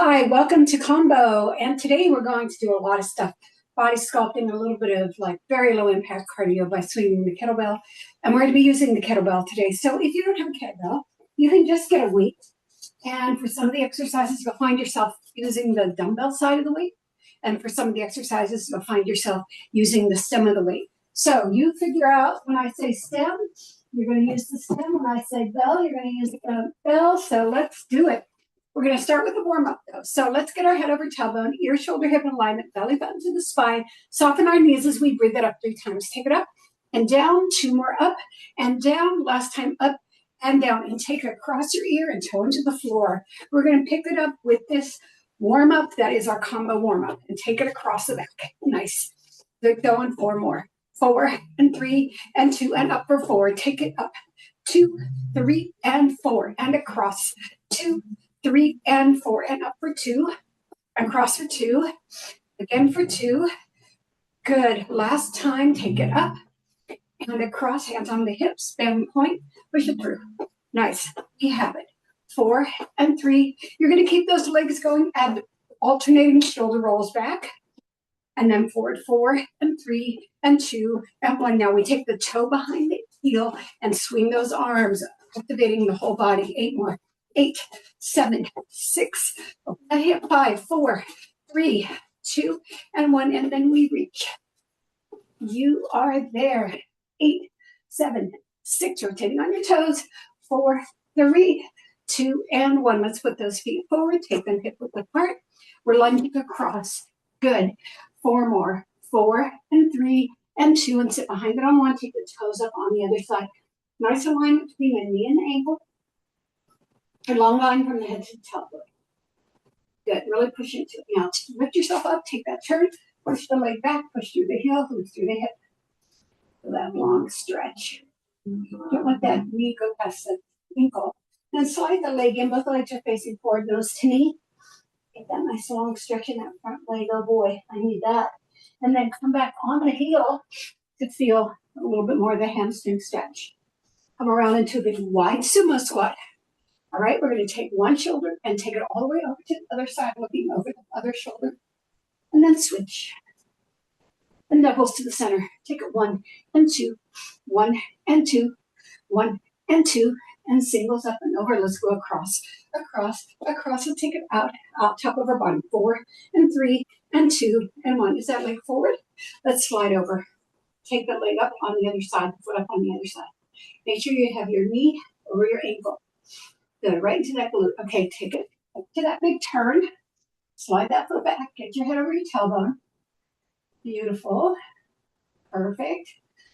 Hi, welcome to Combo. And today we're going to do a lot of stuff, body sculpting, a little bit of like very low impact cardio by swinging the kettlebell. And we're going to be using the kettlebell today. So if you don't have a kettlebell, you can just get a weight. And for some of the exercises, you'll find yourself using the dumbbell side of the weight. And for some of the exercises, you'll find yourself using the stem of the weight. So you figure out when I say stem, you're going to use the stem. When I say bell, you're going to use the bell. So let's do it. We're going to start with the warm-up, though. So let's get our head over tailbone, ear, shoulder, hip in alignment, belly button to the spine. Soften our knees as we breathe it up 3 times. Take it up and down, 2 more up and down. Last time up and down. And take it across your ear and toe into the floor. We're going to pick it up with this warm-up. That is our combo warm-up. And take it across the back. Nice. Good going. 4 more. 4 and 3 and 2 and up for 4. Take it up. 2, 3 and 4 and across. 2, 3 and 4 and up for 2, across for 2, again for 2. Good. Last time, take it up and across, hands on the hips, bend point, push it through. Nice. You have it. 4 and 3. You're going to keep those legs going, add alternating shoulder rolls back, and then forward 4 and 3 and 2 and 1. Now we take the toe behind the heel and swing those arms, activating the whole body. 8 more. 8, 7, 6, 5, 4, 3, 2, and 1, and then we reach. You are there. 8, 7, 6, rotating on your toes. 4, 3, 2, and 1. Let's put those feet forward. Take them hip width apart. We're lunging across. Good. 4 more. 4 and 3 and 2, and sit behind it on 1. Take the toes up on the other side. Nice alignment between the knee and the ankle. A long line from the head to the tailbone. Good. Really push into it. Now lift yourself up. Take that turn. Push the leg back. Push through the heel. Move through the hip. For that long stretch. Don't let that knee go past the ankle. Then slide the leg in. Both legs are facing forward. Nose to knee. Get that nice long stretch in that front leg. Oh boy, I need that. And then come back on the heel to feel a little bit more of the hamstring stretch. Come around into a big wide sumo squat. All right, we're going to take one shoulder and take it all the way over to the other side, looking over the other shoulder, and then switch. And knuckles to the center. Take it 1 and 2, 1 and 2, 1 and 2, and singles up and over. Let's go across, across, across, and take it out top of our body. 4 and 3 and 2 and 1. Is that leg forward? Let's slide over. Take the leg up on the other side, foot up on the other side. Make sure you have your knee over your ankle. Good, right into that glute. Okay, take it up to that big turn. Slide that foot back. Get your head over your tailbone. Beautiful. Perfect.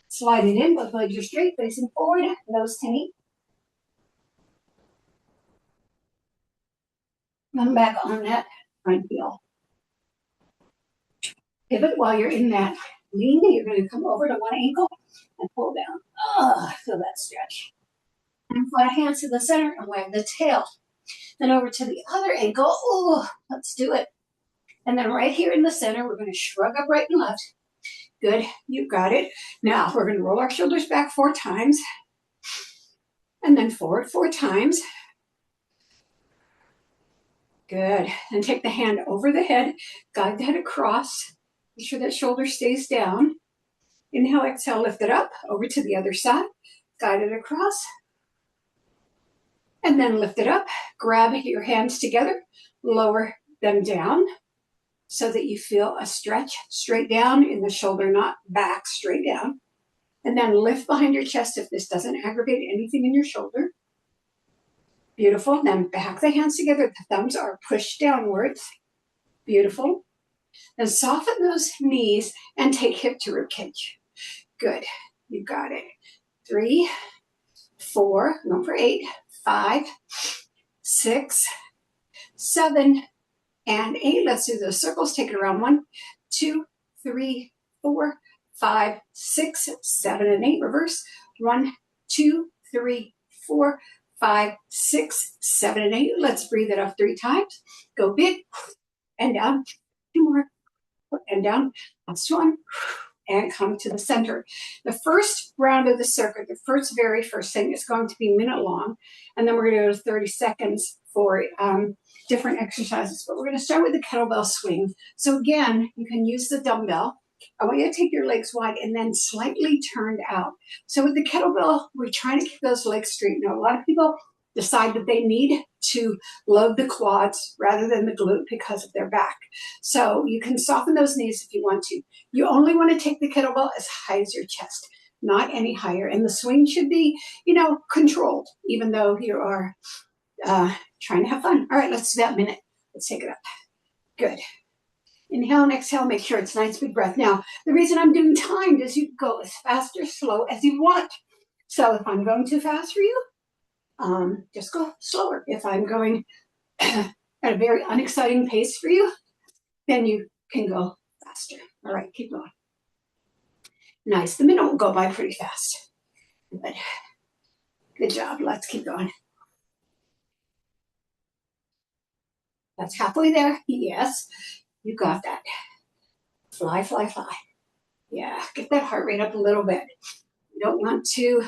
Slide it in. Both legs are straight, facing forward. Nose to knee. Come back on that front heel. Pivot while you're in that lean. You're going to come over to one ankle and pull down. Oh, feel that stretch. And flat hands to the center and wag the tail. Then over to the other ankle. Oh, let's do it. And then right here in the center, we're going to shrug up right and left. Good. You got it. Now we're going to roll our shoulders back 4 times. And then forward 4 times. Good. And take the hand over the head. Guide the head across. Make sure that shoulder stays down. Inhale, exhale, lift it up. Over to the other side. Guide it across. And then lift it up, grab your hands together, lower them down so that you feel a stretch straight down in the shoulder knot, back straight down. And then lift behind your chest if this doesn't aggravate anything in your shoulder. Beautiful. Then back the hands together. The thumbs are pushed downwards. Beautiful. Then soften those knees and take hip to rib cage. Good. You got it. 3, 4, going for 8. 5, 6, 7, and 8. Let's do those circles. Take it around. 1, 2, 3, 4, 5, 6, 7, and 8. Reverse. 1, 2, 3, 4, 5, 6, 7, and 8. Let's breathe it up 3 times. Go big and down. 2 more and down. Last 1. And come to the center. The first round of the circuit, the very first thing is going to be minute long. And then we're going to go to 30 seconds for different exercises, but we're going to start with the kettlebell swing. So again, you can use the dumbbell. I want you to take your legs wide and then slightly turned out. So with the kettlebell, we're trying to keep those legs straight. Now, a lot of people decide that they need to load the quads rather than the glute because of their back. So you can soften those knees if you want to. You only want to take the kettlebell as high as your chest, not any higher. And the swing should be, controlled, even though you are trying to have fun. All right, let's do that minute. Let's take it up. Good. Inhale and exhale. Make sure it's nice, big breath. Now, the reason I'm doing timed is you go as fast or slow as you want. So if I'm going too fast for you, just go slower. If I'm going at a very unexciting pace for you, then you can go faster. All right, keep going. Nice. The minute will go by pretty fast. Good. Good job. Let's keep going. That's halfway there. Yes, you got that. Fly, fly, fly. Yeah, get that heart rate up a little bit. We don't want to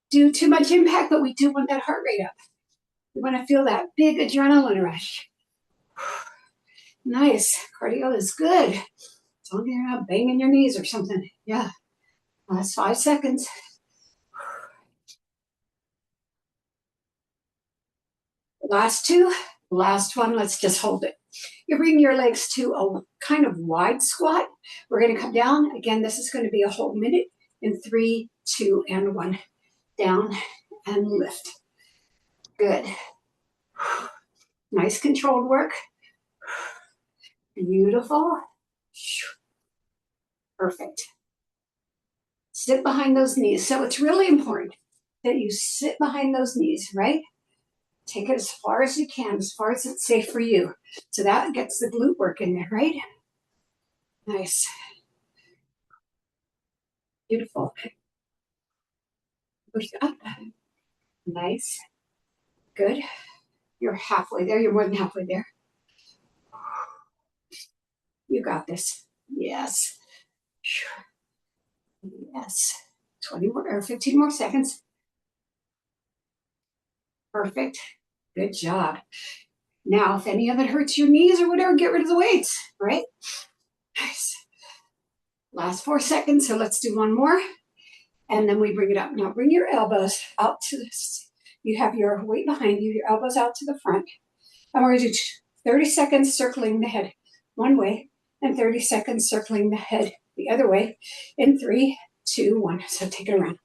do too much impact, but we do want that heart rate up. We want to feel that big adrenaline rush. Nice. Cardio is good. As long as you're not banging your knees or something. Yeah. Last 5 seconds. Last 2. Last one. Let's just hold it. You bring your legs to a kind of wide squat. We're going to come down. Again, this is going to be a whole minute in 3, 2, and 1. Down and lift. Good. Nice controlled work. Beautiful. Perfect. Sit behind those knees. So it's really important that you sit behind those knees, right? Take it as far as you can, as far as it's safe for you. So that gets the glute work in there, right? Nice. Beautiful. Push up. Nice. Good. You're halfway there. You're more than halfway there. You got this. Yes. Yes. 20 more or 15 more seconds. Perfect. Good job. Now, if any of it hurts your knees or whatever, get rid of the weights, right? Nice. Last 4 seconds. So let's do one more. And then we bring it up. Now bring your elbows out to this. You have your weight behind you, your elbows out to the front. And we're going to do 30 seconds circling the head one way and 30 seconds circling the head the other way in 3, 2, 1. So take it around.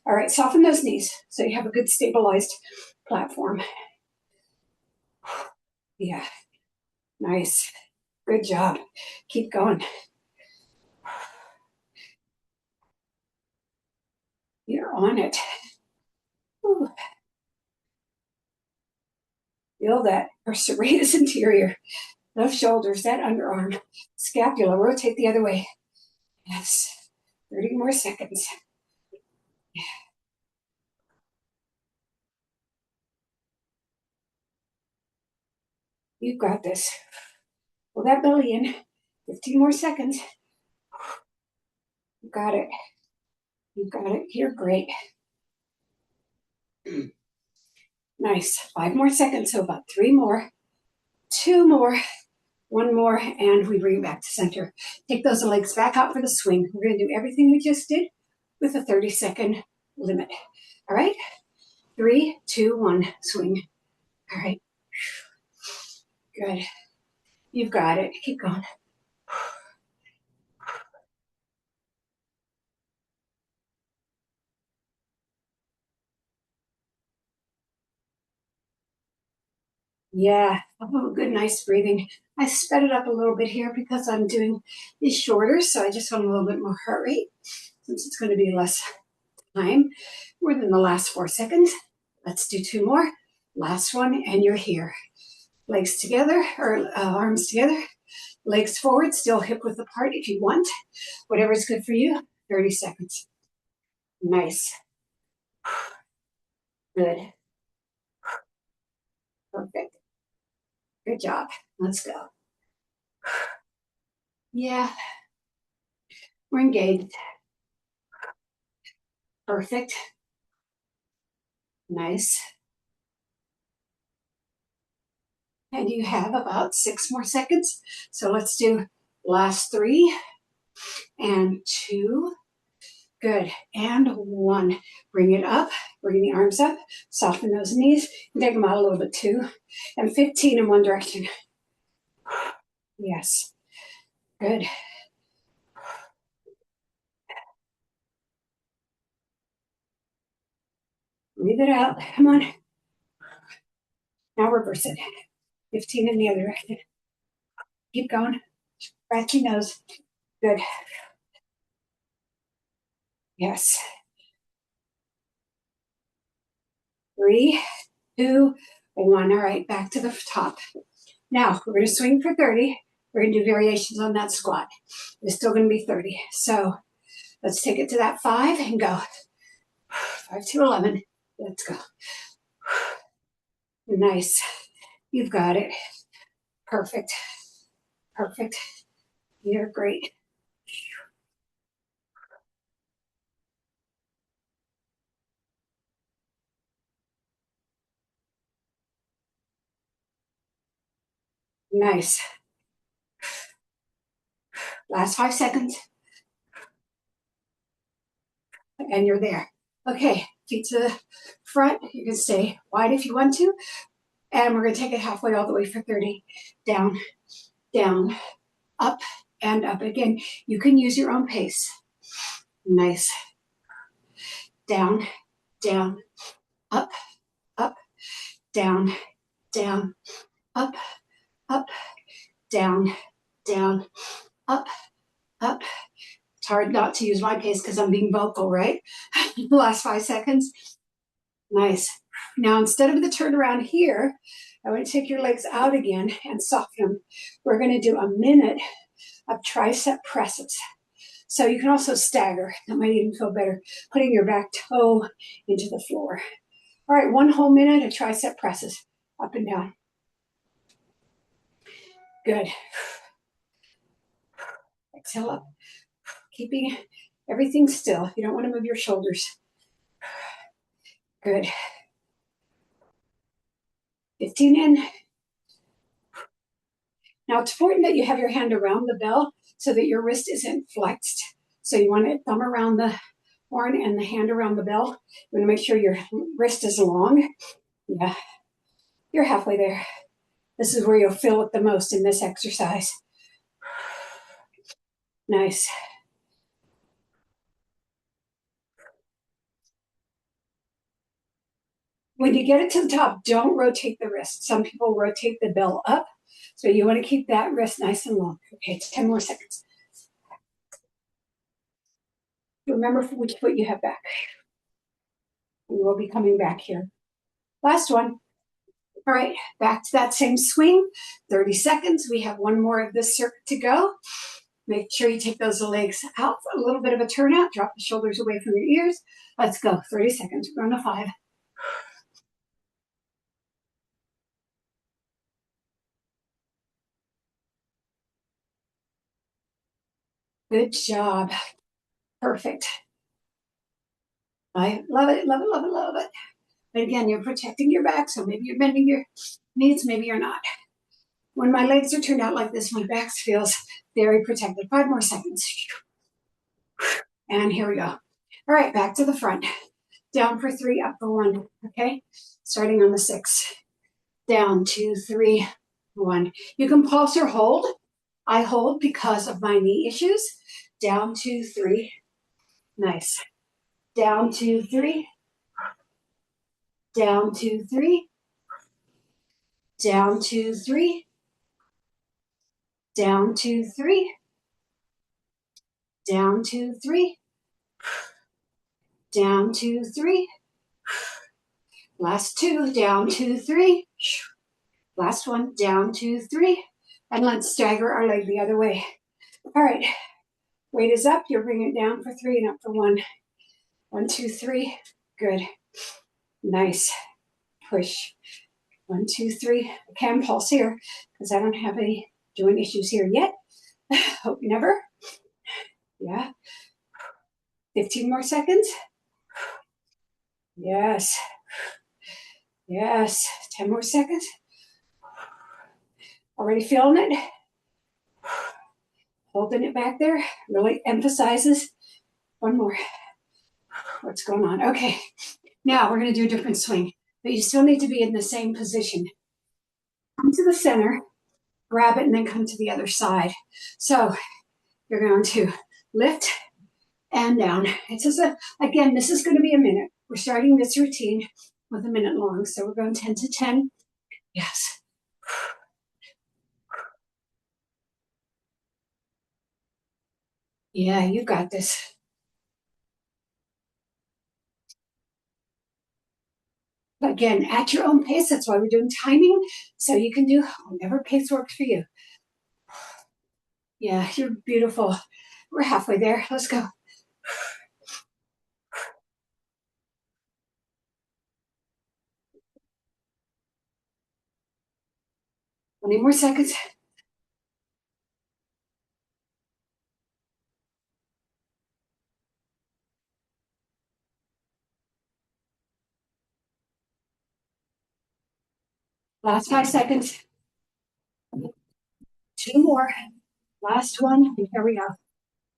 All right, soften those knees so you have a good stabilized platform. Yeah, nice. Good job. Keep going. You're on it. Ooh. Feel that serratus anterior, those shoulders, that underarm, scapula. Rotate the other way. Yes. 30 more seconds. Yeah. You've got this. Pull that belly in. 15 more seconds. You got it. You got it. You're great. Nice. 5 more seconds. So about 3 more. 2 more. 1 more. And we bring it back to center. Take those legs back out for the swing. We're going to do everything we just did with a 30-second limit. All right? 3, 2, 1. Swing. All right. Good. You've got it. Keep going. Yeah. Oh, good, nice breathing. I sped it up a little bit here because I'm doing these shorter, so I just want a little bit more heart rate since it's going to be less time, more than the last 4 seconds. Let's do 2 more. Last one, and you're here. Legs together, or arms together. Legs forward, still hip width apart if you want. Whatever's good for you. 30 seconds. Nice. Good. Perfect. Good job. Let's go. Yeah. We're engaged. Perfect. Nice. And you have about 6 more seconds. So let's do last 3 and 2. Good. And 1. Bring it up. Bring the arms up. Soften those knees. And take them out a little bit too. And 15 in one direction. Yes. Good. Breathe it out. Come on. Now reverse it. 15 in the other direction. Keep going. Breath your nose. Good. Yes. 3, 2, 1. All right, back to the top. Now we're going to swing for 30. We're going to do variations on that squat. It's still going to be 30. So let's take it to that 5 and go. 5 to 11. Let's go. Nice. You've got it. Perfect. Perfect. You're great. Nice. Last 5 seconds. And you're there. Okay, feet to the front. You can stay wide if you want to. And we're going to take it halfway all the way for 30. Down, down, up, and up. Again, you can use your own pace. Nice. Down, down, up, up, down, down, up, up, down, down, up, up. It's hard not to use my pace because I'm being vocal, right? Last 5 seconds. Nice. Now, instead of the turnaround here, I want to take your legs out again and soften them. We're going to do a minute of tricep presses. So you can also stagger. That might even feel better. Putting your back toe into the floor. All right, 1 whole minute of tricep presses. Up and down. Good. Exhale up. Keeping everything still. You don't want to move your shoulders. Good. 15 in. Now it's important that you have your hand around the bell so that your wrist isn't flexed. So you want to thumb around the horn and the hand around the bell. You want to make sure your wrist is long. Yeah, you're halfway there. This is where you'll feel it the most in this exercise. Nice. When you get it to the top, don't rotate the wrist. Some people rotate the bell up. So you want to keep that wrist nice and long. Okay, 10 more seconds. Remember which foot you have back. We will be coming back here. Last one. All right, back to that same swing. 30 seconds. We have 1 more of this circuit to go. Make sure you take those legs out, a little bit of a turnout. Drop the shoulders away from your ears. Let's go. 30 seconds. We're on to 5. Good job. Perfect. I love it, love it, love it, love it. But again, you're protecting your back, so maybe you're bending your knees, maybe you're not. When my legs are turned out like this, my back feels very protected. 5 more seconds. And here we go. All right, back to the front. Down for 3, up for 1. Okay, starting on the 6. Down, 2, 3, 1. You can pulse or hold. I hold because of my knee issues. Down, 2, 3. Nice. Down, 2, 3. Down, 2, 3. Down, 2, 3. Down, 2, 3. Down, 2, 3. Down, 2, 3. Last 2. Down, 2, 3. Last one. Down, 2, 3. And let's stagger our leg the other way. All right. Weight is up. You'll bring it down for 3 and up for 1. 1, 2, 3. Good. Nice. Push. 1, 2, 3. I can pulse here because I don't have any joint issues here yet. Hope never. Yeah. 15 more seconds. Yes. Yes. 10 more seconds. Already feeling it? Holding it back there really emphasizes. One more. What's going on? Okay. Now we're going to do a different swing, but you still need to be in the same position. Come to the center, grab it, and then come to the other side. So you're going to lift and down. It's just again, this is going to be a minute. We're starting this routine with a minute long. So we're going 10 to 10. Yes. Yeah, you got this. Again, at your own pace. That's why we're doing timing. So you can do whatever pace works for you. Yeah, you're beautiful. We're halfway there. Let's go. 20 more seconds. Last 5 seconds. 2 more. Last one. And here we go.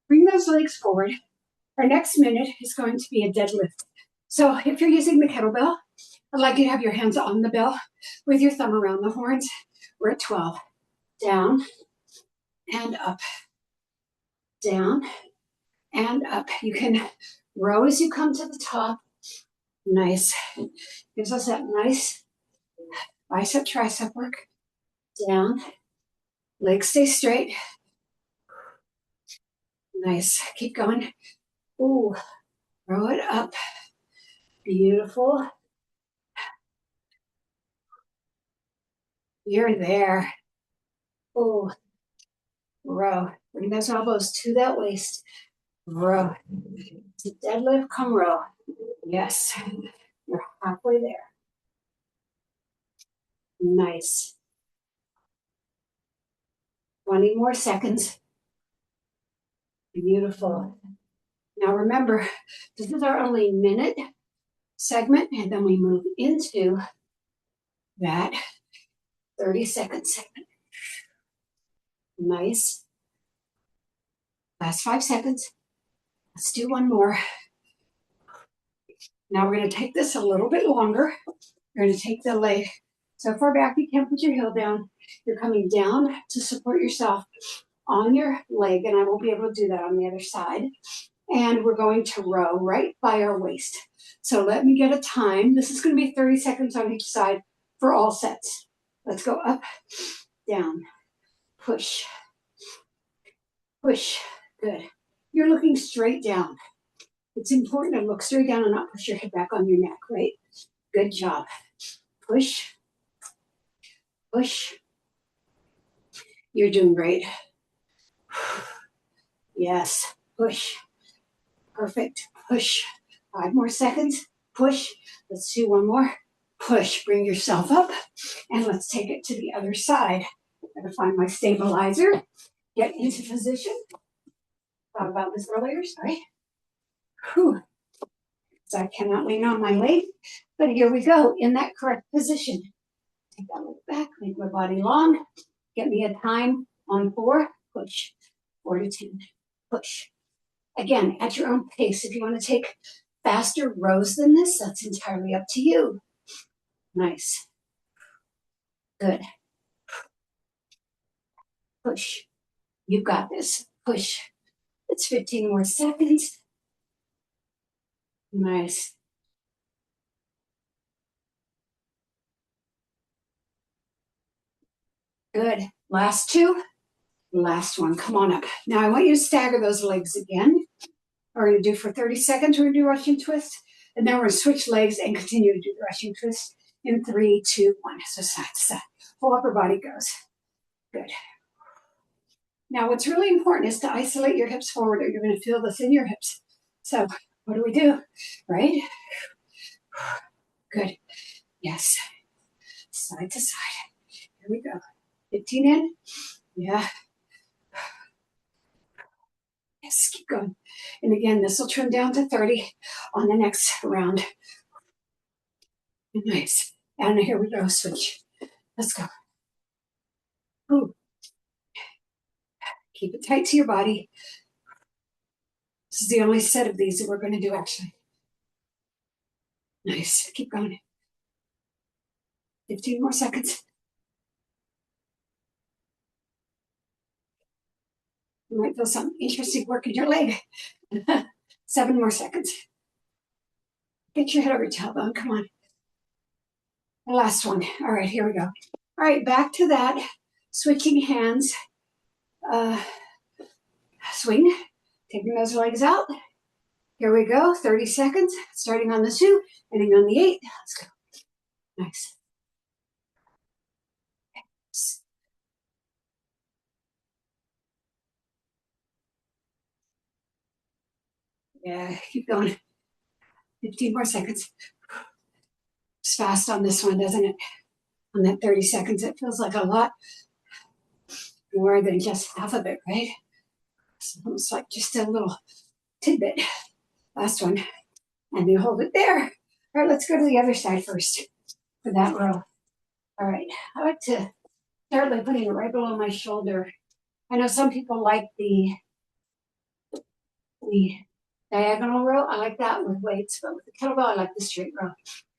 Bring those legs forward. Our next minute is going to be a deadlift. So if you're using the kettlebell, I'd like you to have your hands on the bell with your thumb around the horns. We're at 12. Down and up. Down and up. You can row as you come to the top. Nice. Gives us that nice bicep tricep work. Down. Legs stay straight. Nice. Keep going. Ooh. Row it up. Beautiful. You're there. Ooh. Row. Bring those elbows to that waist. Row. To deadlift, come row. Yes. You're halfway there. Nice. 20 more seconds. Beautiful. Now remember, this is our only minute segment, and then we move into that 30-second segment. Nice. Last 5 seconds. Let's do one more. Now we're going to take this a little bit longer. You're going to take the leg so far back you can't put your heel down. You're coming down to support yourself on your leg, and I won't be able to do that on the other side. And we're going to row right by our waist. So let me get a time. This is going to be 30 seconds on each side for all sets. Let's go up, down, push, push. Good. You're looking straight down. It's important to look straight down and not push your head back on your neck, right? Good job. Push, push. You're doing great. Yes, push. Perfect. Push. 5 more seconds. Push. Let's do one more. Push. Bring yourself up. And let's take it to the other side. Gotta find my stabilizer. Get into position. Thought about this earlier, sorry. Whew. So I cannot lean on my leg. But here we go, in that correct position. Take that leg back, make my body long. Get me a time on 4. Push. 4 to 10. Push. Again, at your own pace. If you want to take faster rows than this, that's entirely up to you. Nice. Good. Push. You got this. Push. It's 15 more seconds. Nice. Good. Last 2. Last one. Come on up. Now I want you to stagger those legs again. We're going to do for 30 seconds. We're going to do Russian twist. And then we're going to switch legs and continue to do the Russian twist in 3, 2, 1. So side to side. Whole upper body goes. Good. Now, what's really important is to isolate your hips forward, or you're going to feel this in your hips. So what do we do? Right? Good. Yes. Side to side. Here we go. 15 in. Yeah. Yes, keep going. And again, this will trim down to 30 on the next round. Nice. And here we go. Switch. Let's go. Keep it tight to your body. This is the only set of these that we're going to do, actually. Nice. Keep going. 15 more seconds. You might feel some interesting work in your leg. 7 more seconds. Get your head over your tailbone. Come on. The last one. All right, here we go. All right, back to that. Switching hands. Swing. Taking those legs out. Here we go. 30 seconds. Starting on the 2, ending on the 8. Let's go. Nice. Yeah, keep going. 15 more seconds. It's fast on this one, doesn't it? On that 30 seconds, it feels like a lot more than just half of it, right? It's almost like just a little tidbit. Last one. And you hold it there. All right, let's go to the other side first for that row. All right, I like to start by putting it right below my shoulder. I know some people like the diagonal row. I like that with weights, but with the kettlebell, I like the straight row.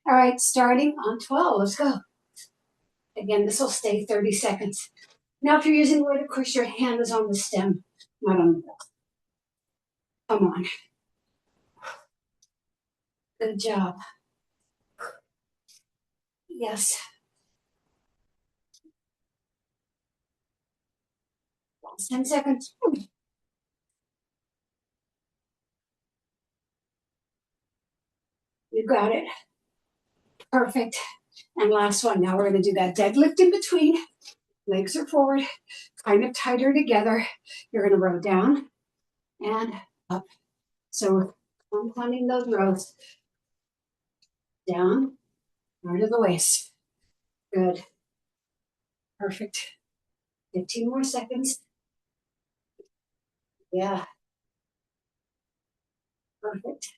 All right, starting on 12. Let's go. Again, this will stay 30 seconds. Now, if you're using weight, of course, your hand is on the stem, not on the belt. Come on. Good job. Yes. 10 seconds. You got it. Perfect. And last one. Now we're going to do that deadlift in between. Legs are forward, kind of tighter together. You're going to row down and up. So compounding those rows. Down, down to the waist. Good. Perfect. 15 more seconds. Yeah. Perfect.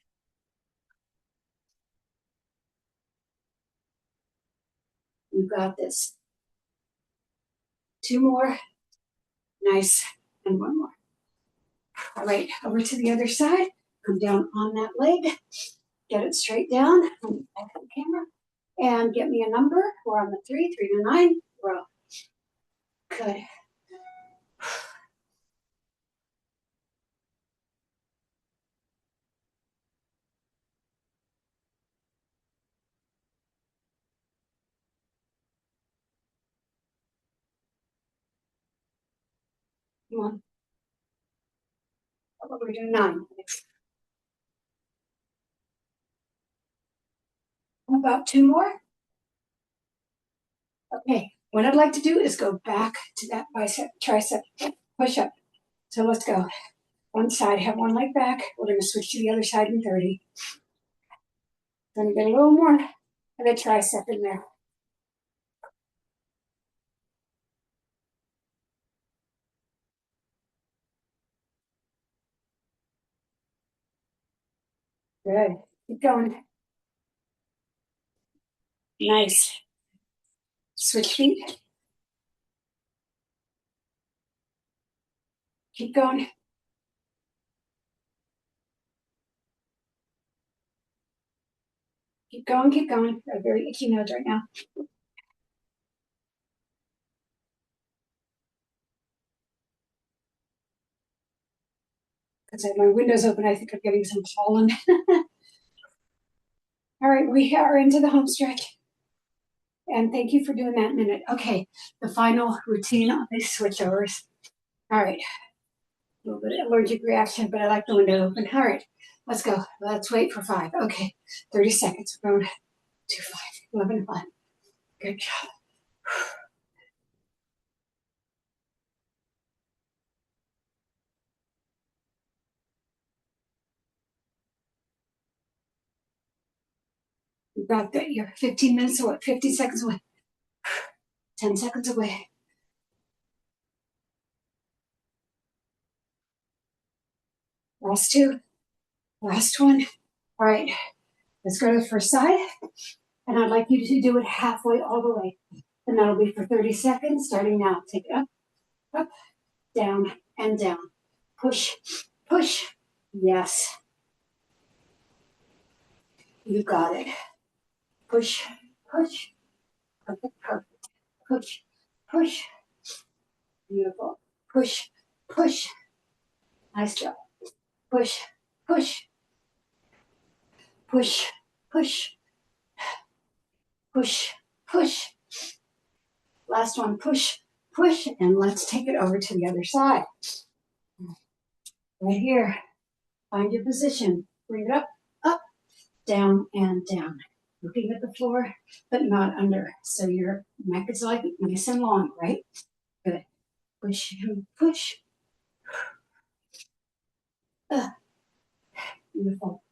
You got this. 2 more. Nice. And 1 more. All right, over to the other side. Come down on that leg. Get it straight down. Back on the camera. And get me a number. We're on the 3 to 9. Row. Good. Come on. We're doing 9. About 2 more. Okay, what I'd like to do is go back to that bicep, tricep push up. So let's go. One side, have one leg back. We're going to switch to the other side in 30. Going to get a little more of a tricep in there. Good. Keep going. Nice. Switch feet. Keep going. Keep going, keep going. Got a very itchy nose right now. Because I have my windows open, I think I'm getting some pollen. All right, we are into the home stretch. And thank you for doing that in a minute. Okay, the final routine of these switchovers. All right, a little bit of allergic reaction, but I like the window open. All right, let's go. Let's wait for 5. Okay, 30 seconds. We're going to 5, 11, 5. Good job. You got that. You're 15 minutes away, 15 seconds away, 10 seconds away. Last 2, last one. All right, let's go to the first side. And I'd like you to do it halfway all the way. And that'll be for 30 seconds, starting now. Take it up, up, down, and down. Push, push. Yes, you got it. Push, push. Perfect, perfect. Push, push. Beautiful. Push, push. Nice job. Push, push, push, push, push, push. Last one, push, push, and let's take it over to the other side. Right here. Find your position. Bring it up, up, down, and down. Looking at the floor, but not under. So your neck is like nice and long, right? Good. Push and push. Beautiful.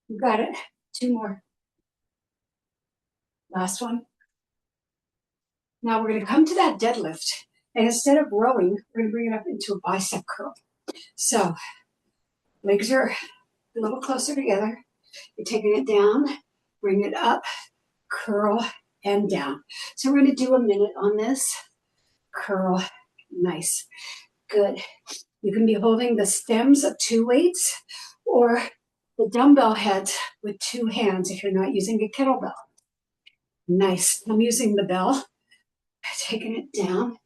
You got it. Two more. Last one. Now we're going to come to that deadlift. And instead of rowing, we're going to bring it up into a bicep curl. So legs are a little closer together. You're taking it down, bring it up, curl, and down. So we're going to do a minute on this. Curl. Nice. Good. You can be holding the stems of two weights or the dumbbell heads with two hands if you're not using a kettlebell. Nice. I'm using the bell, taking it down,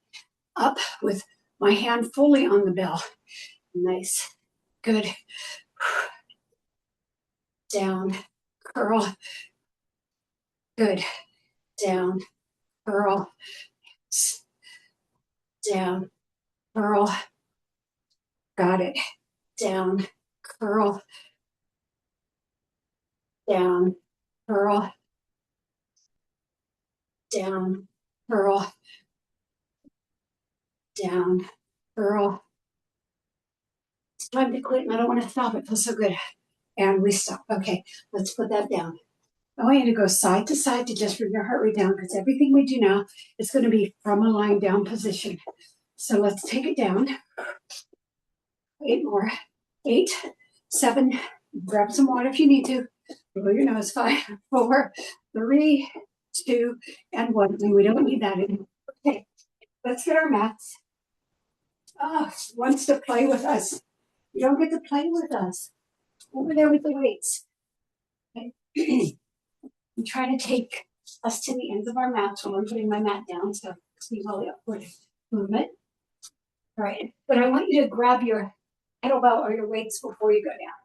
up with my hand fully on the bell. Nice. Good. Down, curl. Good. Down, curl. Down, curl. Got it. Down, curl. Down, curl. Down, curl. Down, curl. It's time to quit and I don't want to stop. It feels so good. And we stop. Okay, let's put that down. I want you to go side to side to just bring your heart rate down because everything we do now is going to be from a lying down position. So let's take it down. 8 more. 8, 7. Grab some water if you need to. Blow your nose. 5, 4, 3, 2, and 1. And we don't need that anymore. Okay, let's get our mats. Oh, wants to play with us. You don't get to play with us. Over there with the weights. Okay. I'm trying to take us to the ends of our mats while I'm putting my mat down, so see all the upward movement. All right, but I want you to grab your kettlebell or your weights before you go down.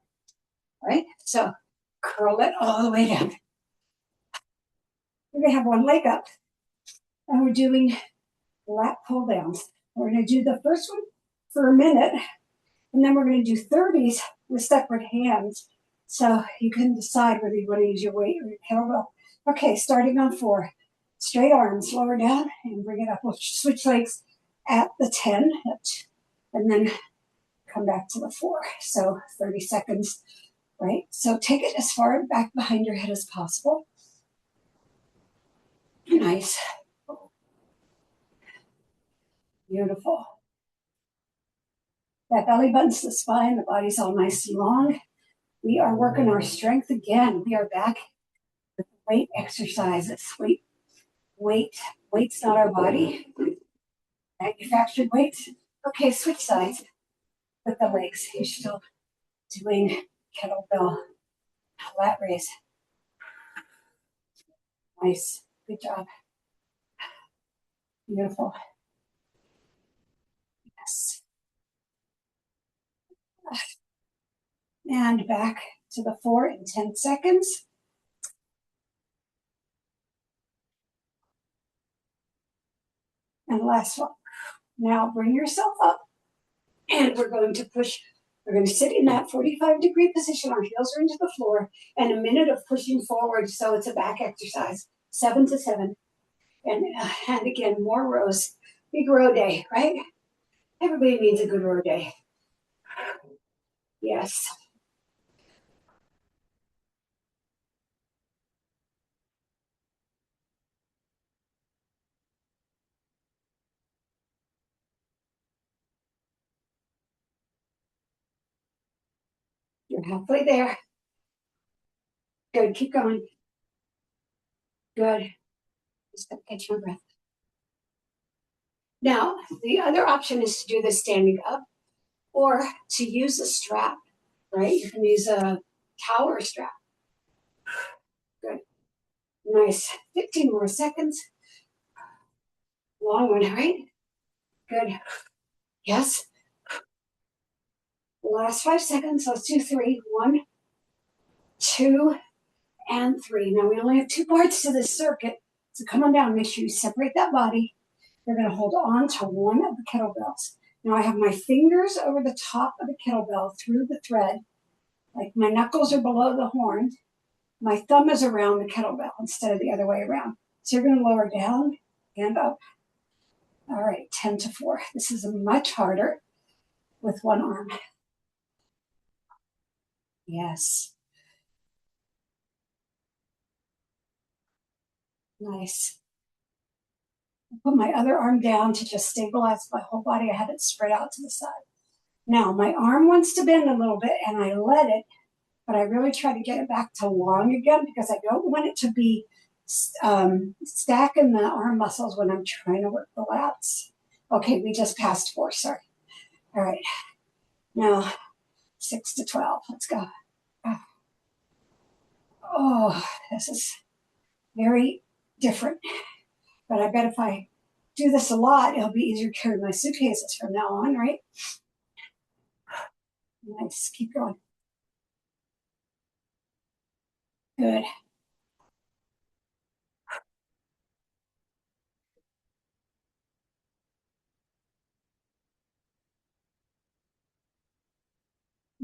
All right, so curl it all the way down. We're gonna have one leg up, and we're doing lat pull downs. We're gonna do the first one for a minute, and then we're gonna do 30s with separate hands. So you can decide whether you want to use your weight or your kettlebell. Okay, starting on 4. Straight arms, lower down, and bring it up. We'll switch legs at the 10, and then come back to the 4. So 30 seconds, right? So take it as far back behind your head as possible. Nice. Beautiful. That belly button's the spine, the body's all nice and long. We are working our strength again. We are back with weight exercises. Weight's not our body. Manufactured weights. Okay, switch sides with the legs. You're still doing kettlebell lat raise. Nice. Good job. Beautiful. Yes. And back to the 4 in 10 seconds. And last one. Now bring yourself up and we're going to push. We're going to sit in that 45-degree position. Our heels are into the floor and a minute of pushing forward. So it's a back exercise, 7 to 7. And again, more rows. Big row day, right? Everybody needs a good row day. Yes. You're halfway there. Good, keep going. Good. Just catch your breath. Now, the other option is to do this standing up or to use a strap, right? You can use a towel or strap. Good. Nice. 15 more seconds. Long one, right? Good. Yes. Last 5 seconds. Let's do 3. 1, 2, and 3. Now we only have 2 parts to this circuit. So come on down. Make sure you separate that body. You're going to hold on to one of the kettlebells. Now I have my fingers over the top of the kettlebell through the thread. Like my knuckles are below the horn. My thumb is around the kettlebell instead of the other way around. So you're going to lower down and up. All right, 10 to 4. This is much harder with one arm. Yes. Nice. I put my other arm down to just stabilize my whole body. I had it spread out to the side. Now my arm wants to bend a little bit and I let it, but I really try to get it back to long again because I don't want it to be stacking the arm muscles when I'm trying to work the lats. Okay, we just passed 4, sorry. All right, now 6 to 12, let's go. Oh, this is very different, but I bet if I do this a lot, it'll be easier to carry my suitcases from now on, right? Nice, keep going. Good.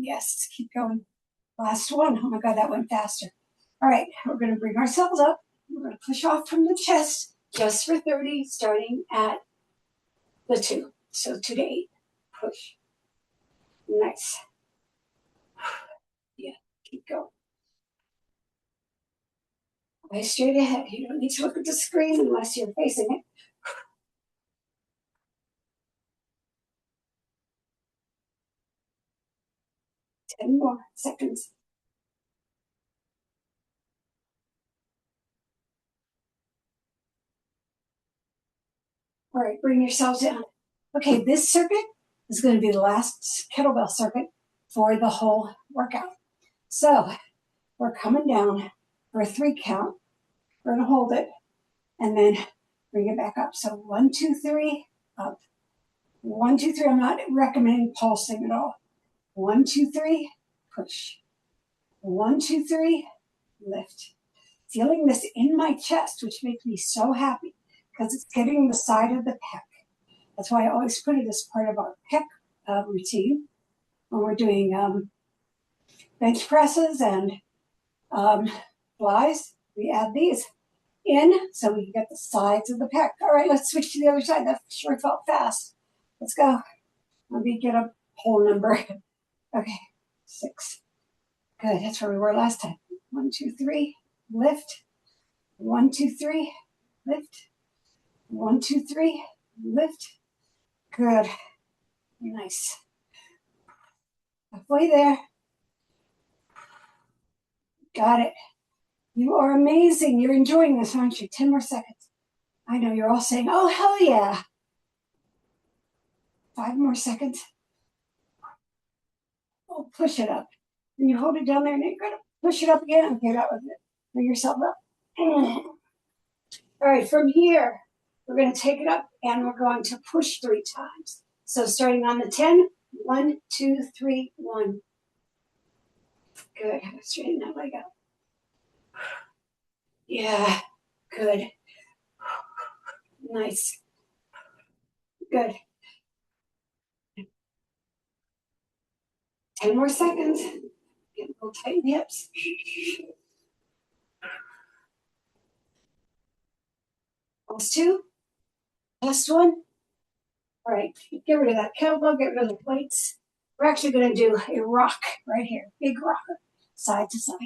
Yes, keep going. Last one. Oh my God, that went faster. All right, we're going to bring ourselves up. We're going to push off from the chest just for 30, starting at the 2. So 2 to 8. Push. Nice. Yeah, keep going. Eyes straight ahead. You don't need to look at the screen unless you're facing it. 10 more seconds. All right, bring yourselves down. Okay, this circuit is going to be the last kettlebell circuit for the whole workout. So we're coming down for a 3 count. We're going to hold it and then bring it back up. So 1, 2, 3, up. 1, 2, 3. I'm not recommending pulsing at all. 1, 2, 3, push. 1, 2, 3, lift. Feeling this in my chest, which makes me so happy because it's getting the side of the pec. That's why I always put it as part of our pec routine when we're doing bench presses and flies. We add these in so we can get the sides of the pec. All right, let's switch to the other side. That sure felt fast. Let's go. Let me get a whole number. Okay, 6. Good, that's where we were last time. 1, 2, 3, lift. 1, 2, 3, lift. 1, 2, 3, lift. Good. Nice. Halfway there. Got it. You are amazing. You're enjoying this, aren't you? 10 more seconds. I know you're all saying, oh, hell yeah. 5 more seconds. Oh, push it up. And you hold it down there and you're going to push it up again. Okay, that was it. Bring yourself up. All right, from here, we're going to take it up and we're going to push 3 times. So starting on the 10, 1, 2, 3, 1. Good. Straighten that leg up. Yeah, good. Nice. Good. 10 more seconds. Get a little tight in the hips. Last 2. Last 1. All right, get rid of that kettlebell, get rid of the plates. We're actually going to do a rock right here, big rocker, side to side.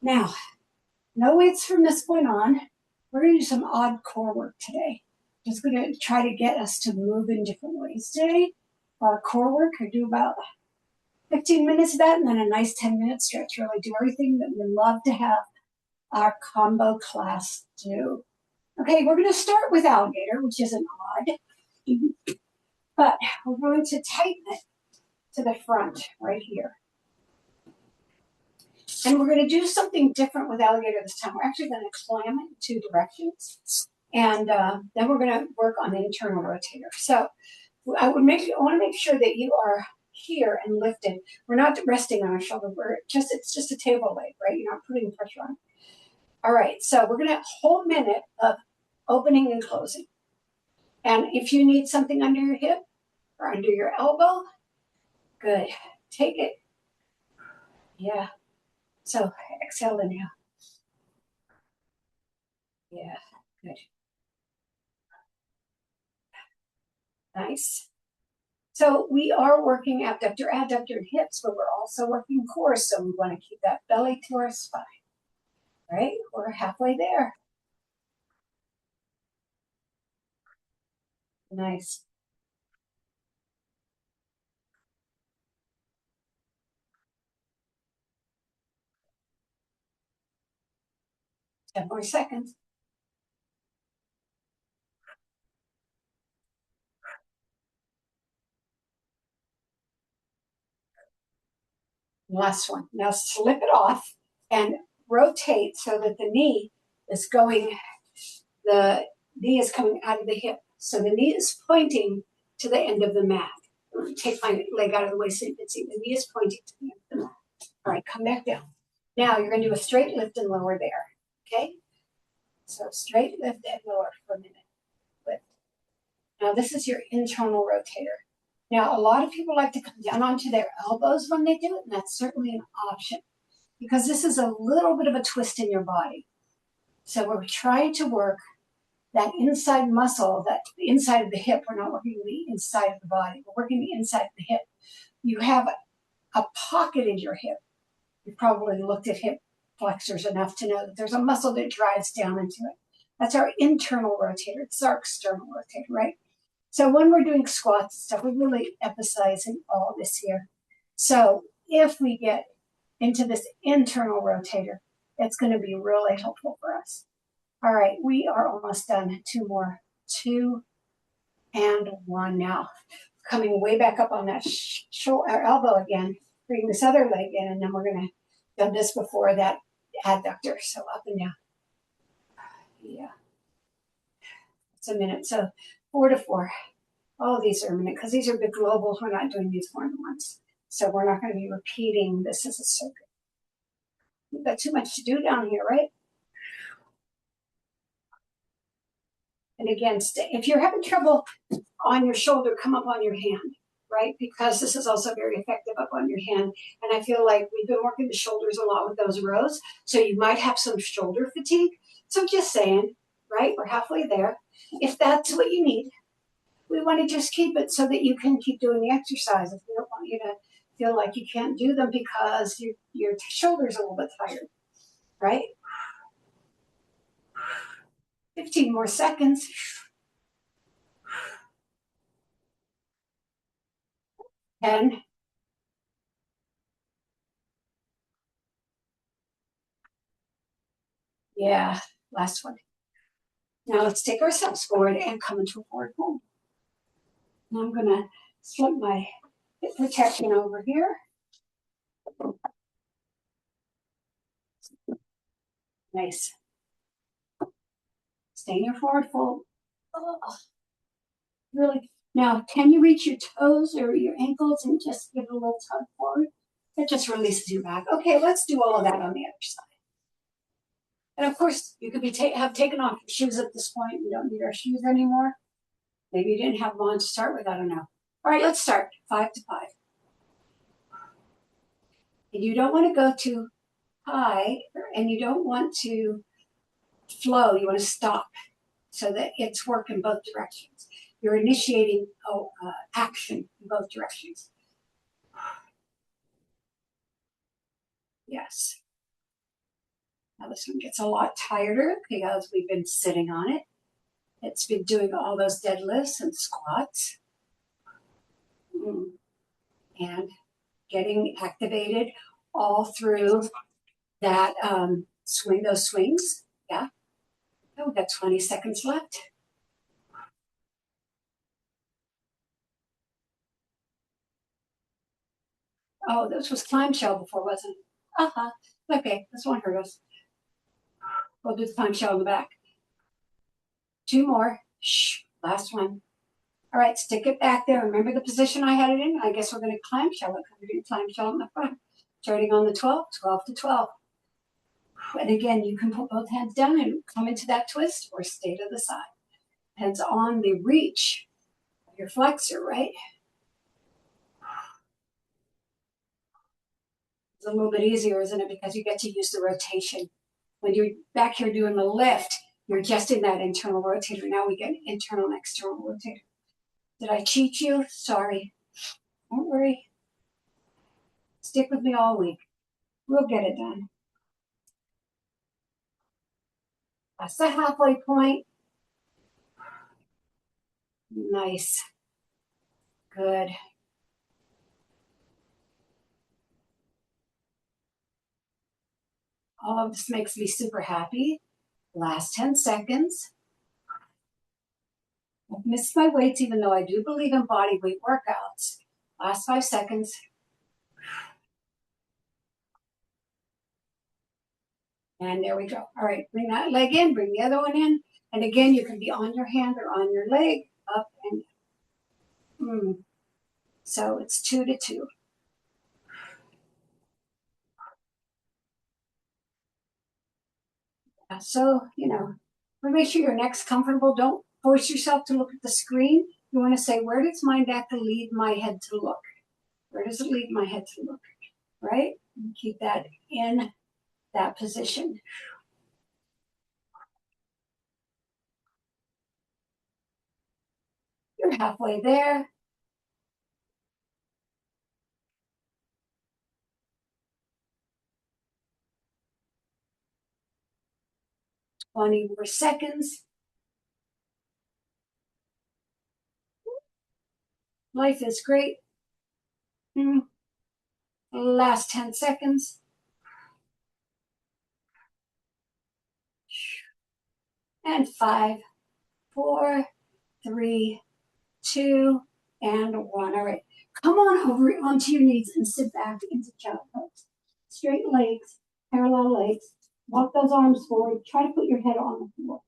Now, no weights from this point on. We're going to do some odd core work today. Just going to try to get us to move in different ways today. Core work, I do about 15 minutes of that and then a nice 10-minute stretch. Really do everything that we love to have our combo class do. Okay, we're going to start with alligator, which isn't odd, but we're going to tighten it to the front right here. And we're going to do something different with alligator this time. We're actually going to clam it in two directions. And then we're going to work on the internal rotator. So I want to make sure that you are here and lifted. We're not resting on our shoulder. It's just a table leg, right? You're not putting pressure on. All right, so we're going to whole minute of opening and closing. And if you need something under your hip or under your elbow, good. Take it. Yeah. So exhale, inhale. Yeah, good. Nice. So we are working abductor, adductor, and hips, but we're also working core. So we want to keep that belly to our spine. Right? We're halfway there. Nice. Ten more seconds. Last one. Now slip it off and rotate so that the knee is coming out of the hip. So the knee is pointing to the end of the mat. Take my leg out of the way so you can see the knee is pointing to the end of the mat. All right, come back down. Now you're going to do a straight lift and lower there. Okay? So straight lift and lower for a minute. Lift. Now this is your internal rotator. Now a lot of people like to come down onto their elbows when they do it, and that's certainly an option because this is a little bit of a twist in your body. So we're trying to work that inside muscle, that the inside of the hip. We're not working the inside of the body. We're working the inside of the hip. You have a pocket in your hip. You've probably looked at hip flexors enough to know that there's a muscle that drives down into it. That's our internal rotator. It's our external rotator, right? So when we're doing squats and stuff, we're really emphasizing all this here. So if we get into this internal rotator, it's going to be really helpful for us. All right, we are almost done. Two more. 2 and 1 now. Coming way back up on that shoulder, elbow again. Bring this other leg in, and then we're going to do this before that adductor. So up and down. Yeah. It's a minute. So 4 to 4. All these are a minute because these are big globals. We're not doing these more than once. So we're not going to be repeating this as a circuit. We've got too much to do down here, right? And again, if you're having trouble on your shoulder, come up on your hand, right? Because this is also very effective up on your hand. And I feel like we've been working the shoulders a lot with those rows. So you might have some shoulder fatigue. So just saying, right? We're halfway there. If that's what you need, we want to just keep it so that you can keep doing the exercises. We don't want you to feel like you can't do them because your shoulders are a little bit tired, right? 15 more seconds. 10. Yeah, last one. Now let's take ourselves forward and come into a forward fold. Now I'm going to slip my hip protection over here. Nice. Stay in your forward fold. Oh, really. Now, can you reach your toes or your ankles and just give it a little tug forward? That just releases your back. Okay, let's do all of that on the other side. And of course, you could have taken off your shoes at this point. We don't need our shoes anymore. Maybe you didn't have them on to start with. I don't know. All right, let's start. 5 to 5. And you don't want to go too high, and you don't want to flow. You want to stop so that it's work in both directions. You're initiating action in both directions. Yes. Now this one gets a lot tighter because we've been sitting on it. It's been doing all those deadlifts and squats. And getting activated all through that Swing those swings. Yeah. Oh, we've got 20 seconds left. Oh, this was clamshell before, wasn't it? Uh-huh. Okay, this won't hurt us. We'll do the clamshell in the back. 2 more. Shh. Last one. All right, stick it back there. Remember the position I had it in? I guess we're going to clamshell it because we're doing clamshell in the front. Starting on the 12, 12 to 12. And again, you can put both hands down and come into that twist or stay to the side. Depends on the reach of your flexor, right? It's a little bit easier, isn't it? Because you get to use the rotation. When you're back here doing the lift, you're just in that internal rotator. Now we get an internal and external rotator. Did I cheat you? Sorry. Don't worry. Stick with me all week. We'll get it done. That's the halfway point. Nice. Good. All of this makes me super happy. Last 10 seconds. I've missed my weights, even though I do believe in body weight workouts. Last 5 seconds. And there we go. All right, bring that leg in, bring the other one in. And again, you can be on your hand or on your leg, up and So it's 2 to 2. So, make sure your neck's comfortable. Don't force yourself to look at the screen. You want to say, where does my neck lead my head to look? Where does it lead my head to look? Right? And keep that in that position. You're halfway there. Twenty more seconds. Life is great. Last 10 seconds. And 5, 4, 3, 2, and 1. All right. Come on over onto your knees and sit back into child pose. Straight legs, parallel legs. Walk those arms forward. Try to put your head on the floor.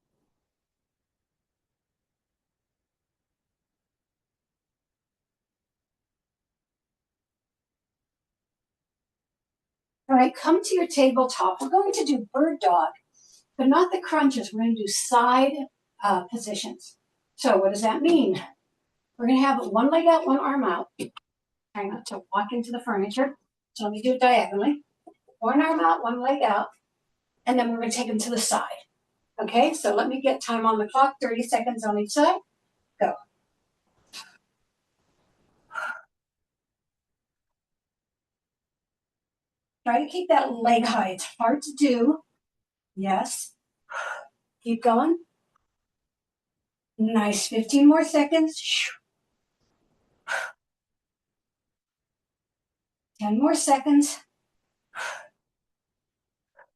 All right, come to your tabletop. We're going to do bird dog, but not the crunches. We're going to do side positions. So what does that mean? We're going to have one leg out, one arm out. Try not to walk into the furniture. So let me do it diagonally. One arm out, one leg out, and then we're going to take them to the side. Okay, so let me get time on the clock, 30 seconds on each side. Go. Try to keep that leg high. It's hard to do. Yes. Keep going. Nice. 15 more seconds. 10 more seconds.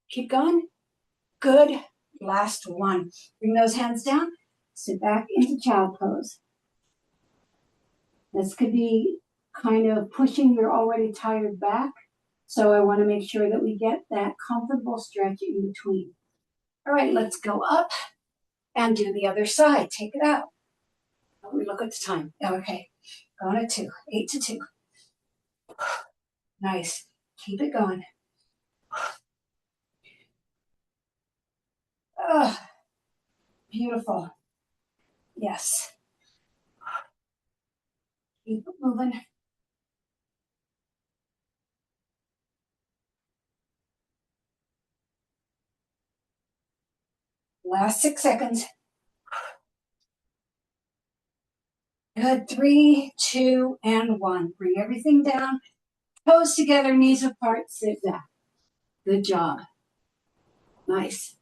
Keep going. Good. Last one. Bring those hands down. Sit back into child pose. This could be kind of pushing your already tired back. So I want to make sure that we get that comfortable stretch in between. All right, let's go up and do the other side. Take it out. Let me look at the time. Okay, going at 2, 8 to 2. Nice. Keep it going. Oh, beautiful. Yes. Keep it moving. Last 6 seconds. Good. 3, 2, and 1. Bring everything down. Toes together, knees apart, sit back. Good job. Nice.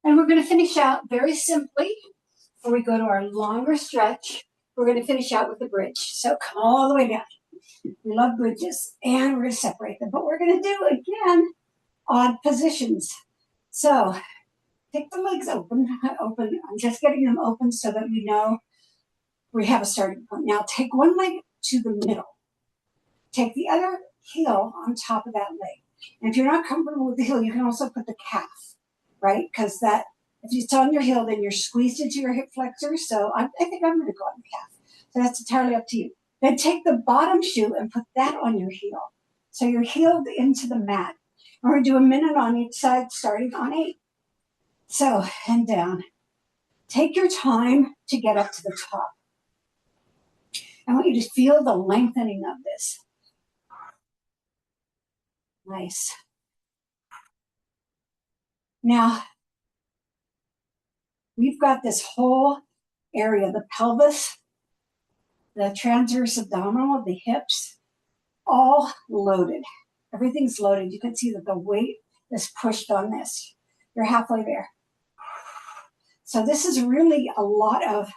And we're going to finish out very simply before we go to our longer stretch. we're going to finish out with the bridge. So come all the way down. We love bridges, and we're going to separate them. But we're going to do, again, odd positions. So take the legs open. I'm just getting them open so that we know we have a starting point. Now take one leg to the middle. Take the other heel on top of that leg. And if you're not comfortable with the heel, you can also put the calf, right? Because that, if it's on your heel, then you're squeezed into your hip flexor. So I think I'm going to go on the calf. So that's entirely up to you. Then take the bottom shoe and put that on your heel. So you're heeled into the mat. And we're going to do a minute on each side, starting on 8. So, and down. Take your time to get up to the top. I want you to feel the lengthening of this. Nice. Now, we've got this whole area, the pelvis, the transverse abdominal, the hips, all loaded. Everything's loaded. You can see that the weight is pushed on this. You're halfway there. So this is really a lot of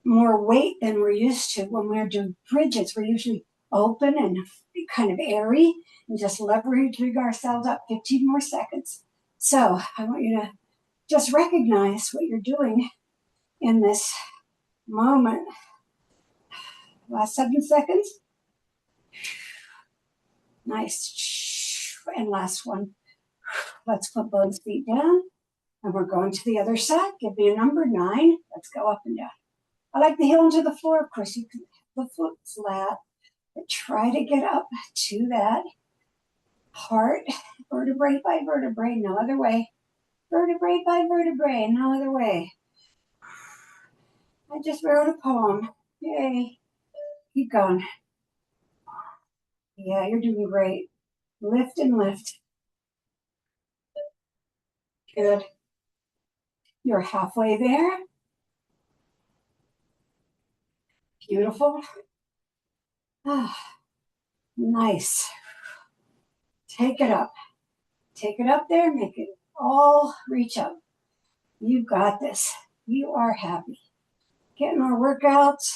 more weight than we're used to when we're doing bridges. We're usually open and kind of airy and just leveraging ourselves up. 15 more seconds. So I want you to just recognize what you're doing in this moment. Last 7 seconds. Nice. And last one. Let's put both feet down. And we're going to the other side. Give me a number, 9. Let's go up and down. I like the heel into the floor. Of course, you can have the foot flat. But try to get up to that heart. Vertebrae by vertebrae, no other way. Vertebrae by vertebrae, no other way. I just wrote a poem. Yay. Keep going. Yeah, you're doing great. Lift and lift. Good. You're halfway there. Beautiful. Ah, nice. Take it up. Take it up there. Make it all reach up. You got this. You are happy. Getting our workouts.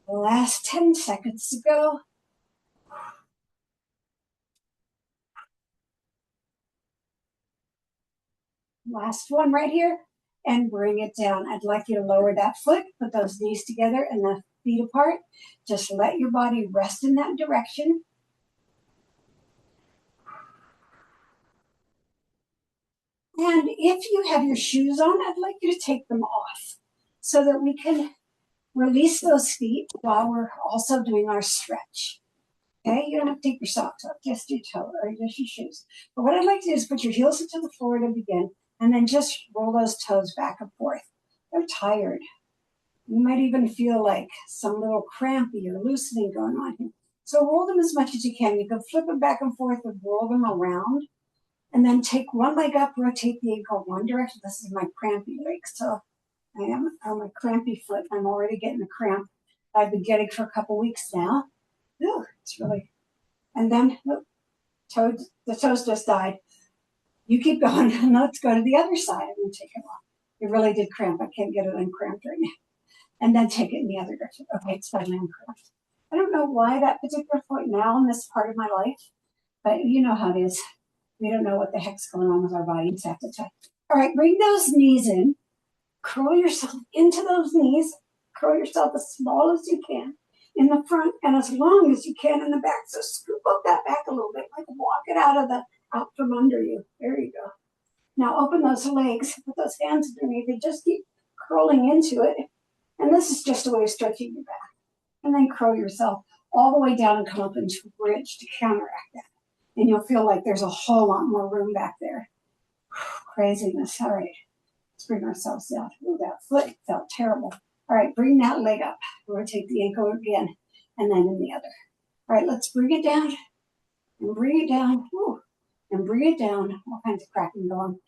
The last 10 seconds to go. Last one right here. And bring it down. I'd like you to lower that foot. Put those knees together and the feet apart. Just let your body rest in that direction. And if you have your shoes on, I'd like you to take them off so that we can release those feet while we're also doing our stretch. Okay, you don't have to take your socks off, just your toe or just your shoes. But what I'd like to do is put your heels into the floor to begin, and then just roll those toes back and forth. They're tired. You might even feel like some little crampy or loosening going on here. So roll them as much as you can. You can flip them back and forth and roll them around. And then take one leg up, rotate the ankle one direction. This is my crampy leg. So I am on my crampy foot. I'm already getting a cramp. I've been getting for a couple weeks now. Ooh, it's really, and then the toes just died. You keep going, and let's go to the other side. I'm going to take it off. It really did cramp. I can't get it uncramped right now. And then take it in the other direction. Okay, it's finally uncramped. I don't know why that particular foot now in this part of my life, but you know how it is. We don't know what the heck's going on with our bodies half the time. All right, bring those knees in. Curl yourself into those knees. Curl yourself as small as you can in the front and as long as you can in the back. So scoop up that back a little bit, like walk it out from under you. There you go. Now open those legs, put those hands underneath. They just keep curling into it. And this is just a way of stretching your back. And then curl yourself all the way down and come up into a bridge to counteract that. And you'll feel like there's a whole lot more room back there. Craziness. All right. Let's bring ourselves down. Ooh, that foot felt terrible. All right, bring that leg up. Rotate the ankle again, and then in the other. All right, let's bring it down, and bring it down, ooh, and bring it down. All kinds of cracking going.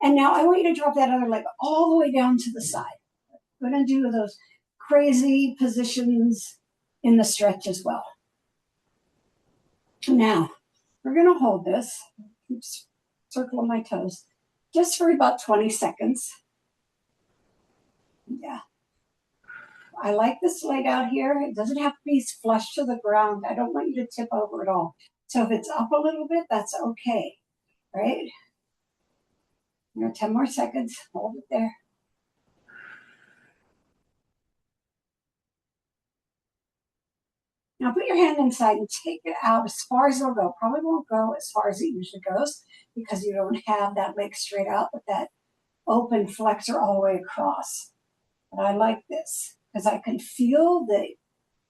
And now I want you to drop that other leg all the way down to the side. We're going to do those crazy positions in the stretch as well. Now, we're going to hold this. Oops, circle my toes. Just for about 20 seconds. Yeah. I like this laid out here. It doesn't have to be flush to the ground. I don't want you to tip over at all. So if it's up a little bit, that's okay, right? 10 more seconds. Hold it there. Now put your hand inside and take it out as far as it'll go. Probably won't go as far as it usually goes because you don't have that leg straight out with that open flexor all the way across. But I like this because I can feel that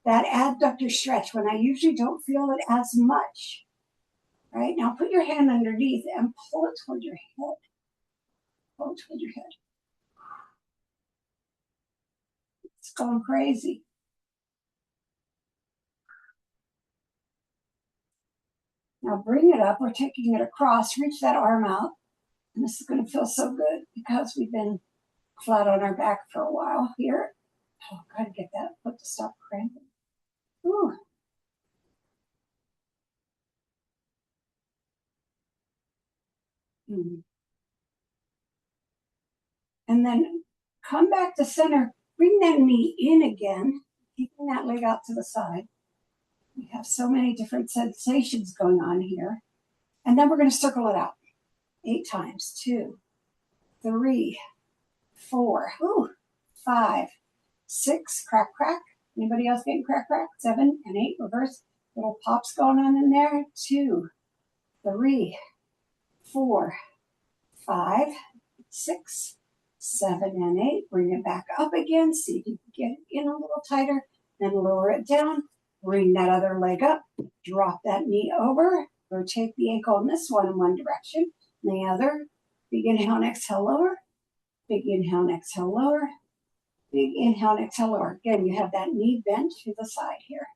adductor stretch when I usually don't feel it as much. Right? Now put your hand underneath and pull it toward your head. Pull it toward your head. It's going crazy. Now bring it up. We're taking it across. Reach that arm out. And this is going to feel so good because we've been flat on our back for a while here. Oh, gotta get that foot to stop cramping. Ooh. And then come back to center. Bring that knee in again, keeping that leg out to the side. We have so many different sensations going on here. And then we're going to circle it out 8 times. 2, 3, 4, 5, 6, crack, crack. Anybody else getting crack, crack? 7 and 8, reverse. Little pops going on in there. 2, 3, 4, 5, 6, 7, and 8. Bring it back up again. See if you can get it in a little tighter. Then lower it down. Bring that other leg up. Drop that knee over. Rotate the ankle in this one in one direction. And the other. Big inhale and exhale lower. Big inhale and exhale lower. Big inhale and exhale lower. Again, you have that knee bent to the side here.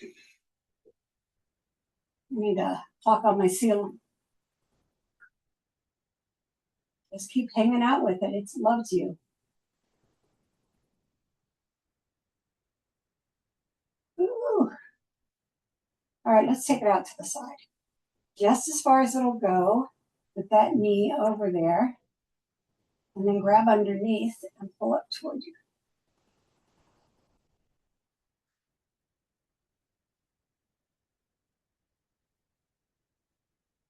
I need a clock on my ceiling. Just keep hanging out with it. It loves you. Ooh. All right, let's take it out to the side. Just as far as it'll go with that knee over there. And then grab underneath and pull up toward you.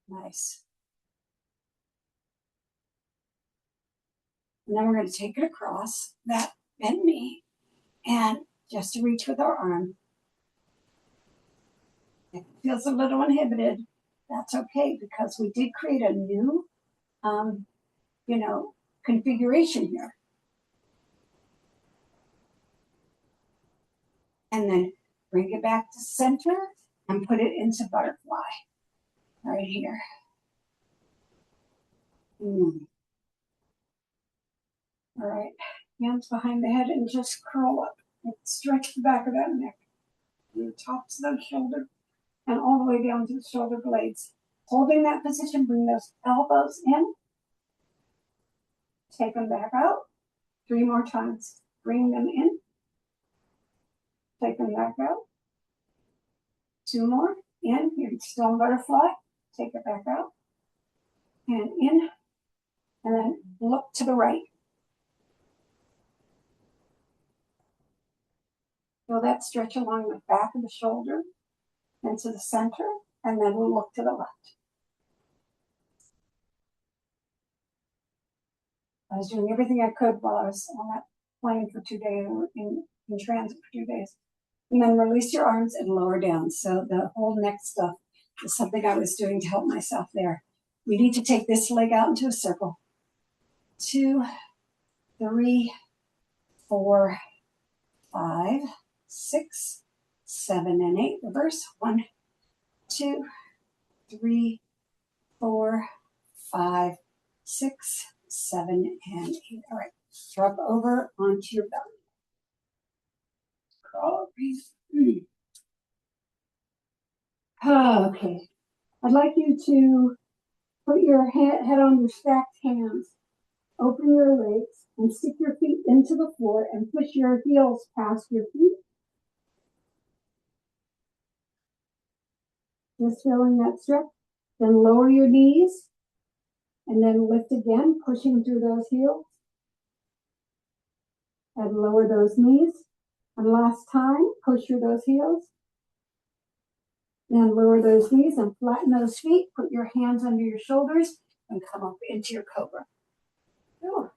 Nice. And then we're going to take it across that bent knee and just reach with our arm. If it feels a little inhibited, that's okay because we did create a new, configuration here. And then bring it back to center and put it into butterfly right here. All right, hands behind the head and just curl up. Stretch the back of that neck. The tops of the shoulder and all the way down to the shoulder blades. Holding that position, bring those elbows in. Take them back out. 3 more times. Bring them in. Take them back out. 2 more. In. You're still in butterfly. Take it back out. And in. And then look to the right. Feel that stretch along the back of the shoulder and to the center. And then we'll look to the left. I was doing everything I could while I was on that plane for 2 days, in transit for 2 days. And then release your arms and lower down. So the whole neck stuff is something I was doing to help myself there. We need to take this leg out into a circle. 2, 3, 4, 5, 6, 7, and 8. Reverse. 1, 2, 3, 4, 5, 6, 7, and 8. All right. Drop over onto your belly. Crawl. Breathe. Okay. I'd like you to put your head on your stacked hands. Open your legs and stick your feet into the floor and push your heels past your feet. Just feeling that stretch. Then lower your knees. And then lift again, pushing through those heels. And lower those knees. And last time, push through those heels. And lower those knees and flatten those feet. Put your hands under your shoulders and come up into your cobra. Ooh.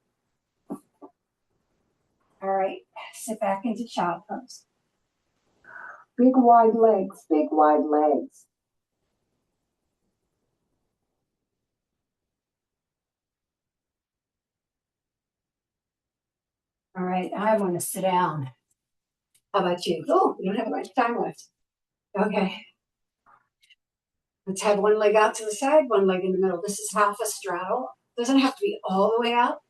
All right, sit back into child pose. Big wide legs, big wide legs. All right, I want to sit down. How about you? Oh, we don't have much time left. Okay. Let's have one leg out to the side, one leg in the middle. This is half a straddle. Doesn't have to be all the way out.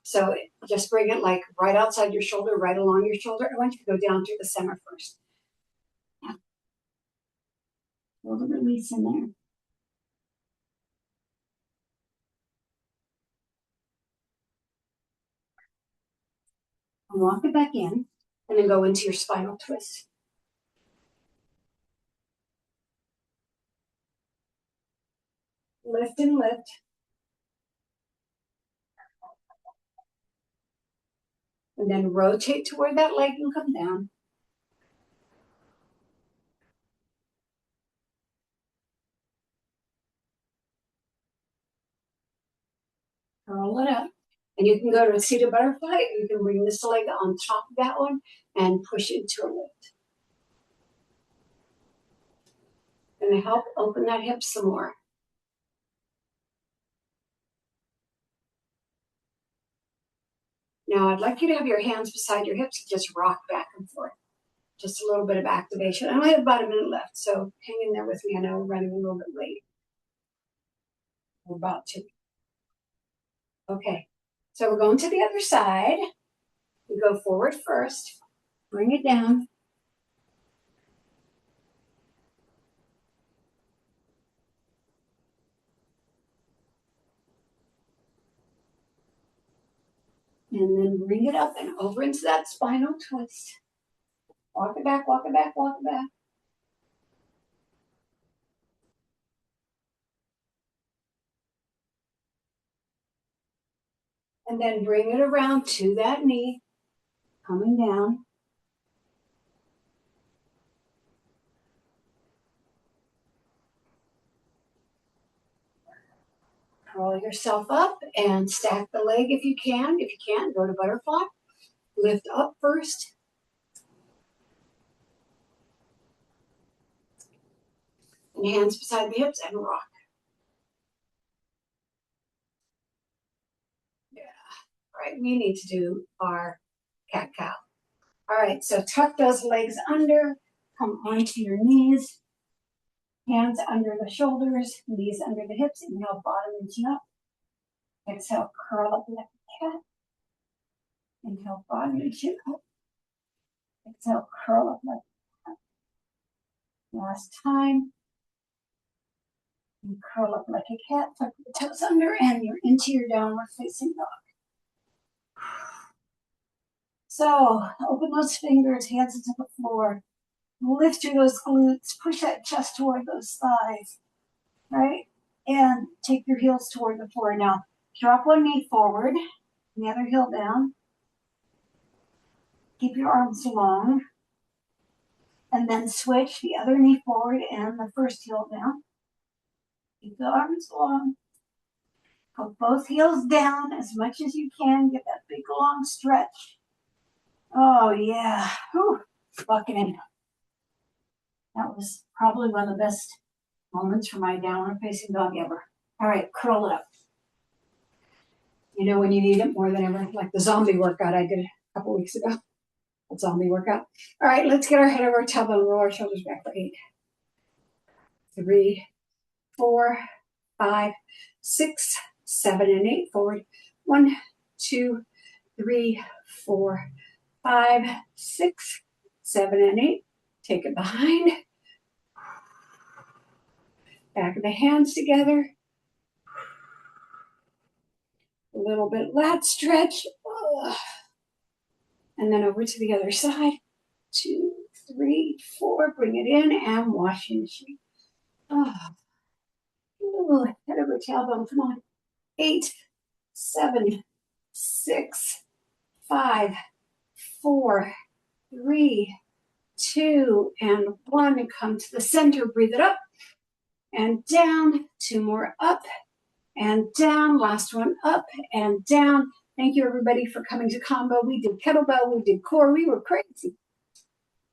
So just bring it like right outside your shoulder, right along your shoulder. I want you to go down through the center first. Yeah. A little release in there. And walk it back in, and then go into your spinal twist. Lift and lift. And then rotate toward that leg and come down. Curl it up. And you can go to a seated butterfly, or you can bring this leg on top of that one and push into a lift. And help open that hip some more. Now I'd like you to have your hands beside your hips, just rock back and forth. Just a little bit of activation. I only have about a minute left, so hang in there with me. I know we're running a little bit late. We're about to. Okay, so we're going to the other side. We go forward first, bring it down. And then bring it up and over into that spinal twist. Walk it back, walk it back, walk it back. And then bring it around to that knee, coming down. Curl yourself up and stack the leg if you can. If you can't, go to butterfly. Lift up first. And hands beside the hips and rock. Yeah. All right, we need to do our cat-cow. All right, so tuck those legs under. Come onto your knees. Hands under the shoulders, knees under the hips. Inhale, bottom and chin up. Exhale, curl up like a cat. Inhale, bottom and chin up. Exhale, curl up like a cat. Last time. And curl up like a cat. Tuck the toes under, and you're into your downward facing dog. So open those fingers, hands into the floor. Lift through those glutes. Push that chest toward those thighs. Right? And take your heels toward the floor. Now, drop one knee forward, the other heel down. Keep your arms long. And then switch the other knee forward and the first heel down. Keep the arms long. Put both heels down as much as you can. Get that big long stretch. Oh, yeah. Whew. Lock it in. That was probably one of the best moments for my downward facing dog ever. All right, curl it up. You know when you need it more than ever, like the zombie workout I did a couple weeks ago. A zombie workout. All right, let's get our head over our tailbone, roll our shoulders back for 8, 3, 4, 5, 6, 7, and 8. Forward. 1, 2, 3, 4, 5, 6, 7, and 8. Take it behind. Back of the hands together. A little bit lat stretch. And then over to the other side. 2, 3, 4. Bring it in and washing machine. Ooh, head over tailbone. Come on. 8, 7, 6, 5, 4, 3, 2, and 1. And come to the center. Breathe it up and down. 2 more up and down. Last one up and down. Thank you, everybody, for coming to combo. We did kettlebell. We did core. We were crazy.